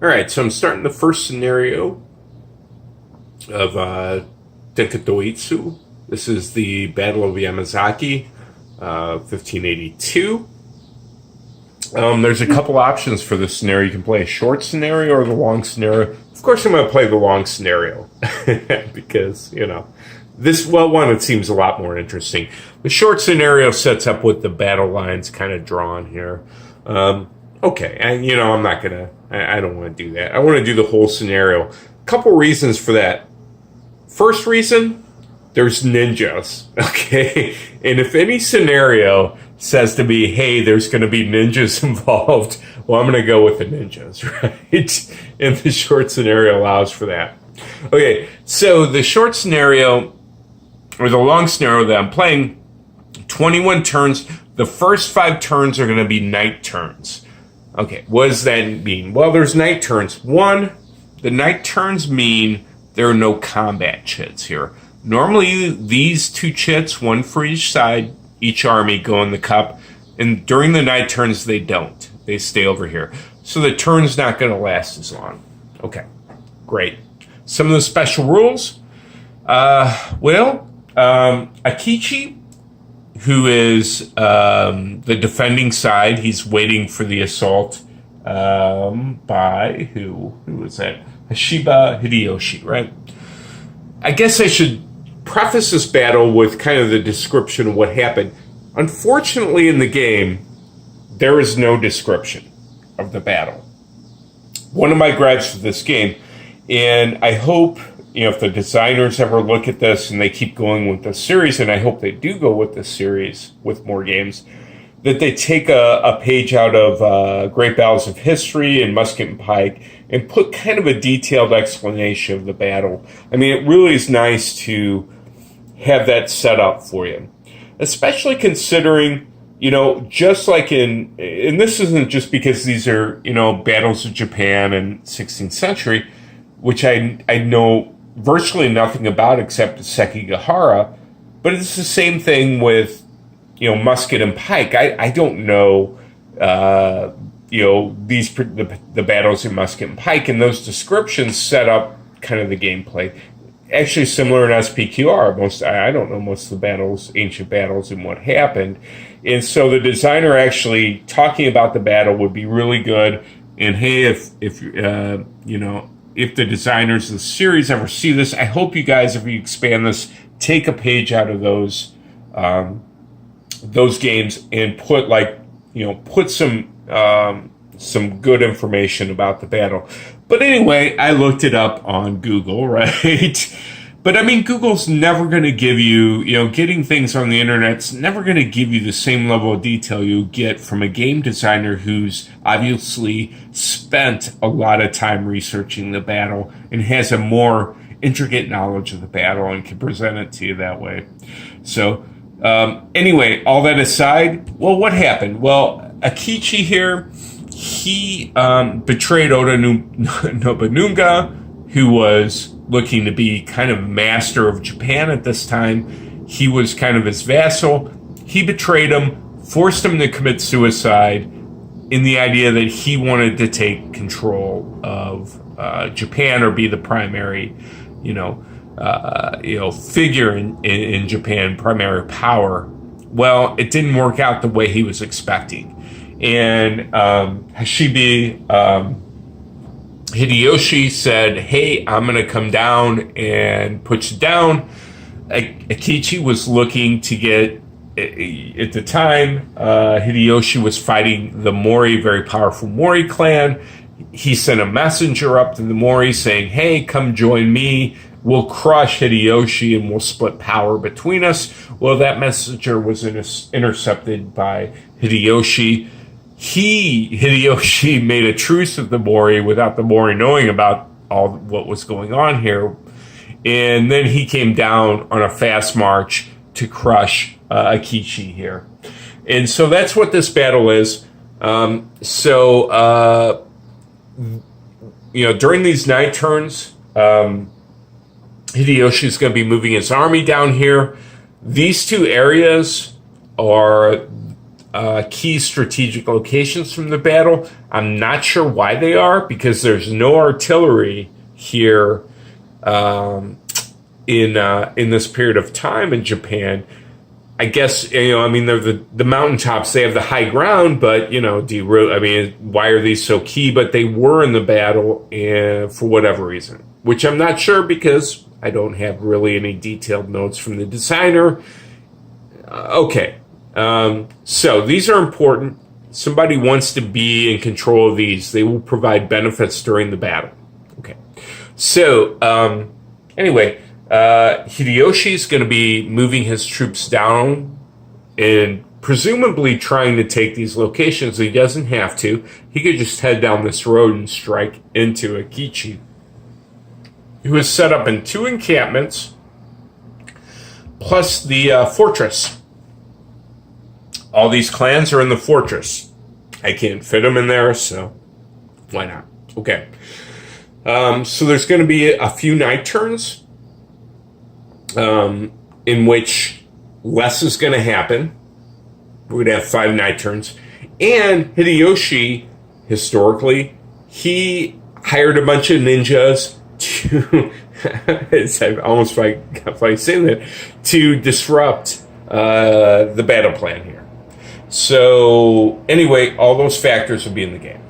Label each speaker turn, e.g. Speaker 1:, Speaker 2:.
Speaker 1: All right, so I'm starting the first scenario of Denkatoitsu. This is the Battle of Yamazaki, 1582. There's a couple options for this scenario. You can play a short scenario or the long scenario. Of course, I'm going to play the long scenario because, one, it seems a lot more interesting. The short scenario sets up with the battle lines kind of drawn here. Okay, and, I'm not going to, I don't want to do that. I want to do the whole scenario. A couple reasons for that. First reason, there's ninjas, okay? And if any scenario says to me, hey, there's going to be ninjas involved, well, I'm going to go with the ninjas, right? And the short scenario allows for that. Okay, so the short scenario, or the long scenario that I'm playing, 21 turns. The first 5 turns are going to be night turns. Okay, what does that mean? Well, there's night turns. One, the night turns mean there are no combat chits here. Normally, these 2 chits, one for each side, each army go in the cup, and during the night turns, they don't. They stay over here. So the turn's not going to last as long. Okay, great. Some of the special rules. Akichi, who is the defending side, he's waiting for the assault by, who was that? Hashiba Hideyoshi, right? I guess I should preface this battle with kind of the description of what happened. Unfortunately, in the game, there is no description of the battle. One of my gripes with this game, and I hope, if the designers ever look at this and they keep going with this series, and I hope they do go with this series with more games, that they take a page out of Great Battles of History and Musket and Pike and put kind of a detailed explanation of the battle. I mean, it really is nice to have that set up for you, especially considering, just like and this isn't just because these are, battles of Japan in 16th century, which I know virtually nothing about except Sekigahara, but it's the same thing with, Musket and Pike. I don't know, the battles in Musket and Pike, and those descriptions set up kind of the gameplay. Actually, similar in SPQR. I don't know most of the battles, ancient battles, and what happened. And so the designer actually talking about the battle would be really good. And hey, if the designers of the series ever see this, I hope you guys, if you expand this, take a page out of those games and put some good information about the battle. But anyway, I looked it up on Google, right? But I mean, Google's never going to give you, getting things on the internet's never going to give you the same level of detail you get from a game designer who's obviously spent a lot of time researching the battle and has a more intricate knowledge of the battle and can present it to you that way. So, anyway, all that aside, well, what happened? Well, Akichi here, he betrayed Oda Nobunaga, who was looking to be kind of master of Japan at this time. He was kind of his vassal. He betrayed him, forced him to commit suicide in the idea that he wanted to take control of Japan or be the primary, figure in Japan, primary power. Well, it didn't work out the way he was expecting. And Hashibi Hideyoshi said, hey, I'm going to come down and put you down. Akichi was looking to get, at the time, Hideyoshi was fighting the Mori, very powerful Mori clan. He sent a messenger up to the Mori saying, hey, come join me. We'll crush Hideyoshi and we'll split power between us. Well, that messenger was intercepted by Hideyoshi. Hideyoshi made a truce with the Mori without the Mori knowing about all what was going on here. And then he came down on a fast march to crush Akichi here. And so that's what this battle is. During these night turns, Hideyoshi is going to be moving his army down here. These two areas are key strategic locations from the battle. I'm not sure why they are, because there's no artillery here in this period of time in Japan. I guess, I mean, they're the mountaintops. They have the high ground, but, why are these so key? But they were in the battle for whatever reason, which I'm not sure, because I don't have really any detailed notes from the designer. Okay. So these are important. Somebody wants to be in control of these. They will provide benefits during the battle. Okay. So, anyway, Hideyoshi is going to be moving his troops down and presumably trying to take these locations. He doesn't have to. He could just head down this road and strike into Akichi, who is set up in 2 encampments plus the fortress. All these clans are in the fortress. I can't fit them in there, so why not? Okay. So there's going to be a few night turns in which less is going to happen. We're going to have 5 night turns. And Hideyoshi, historically, he hired a bunch of ninjas to, I almost got like saying that, to disrupt the battle plan here. So, anyway, all those factors will be in the game.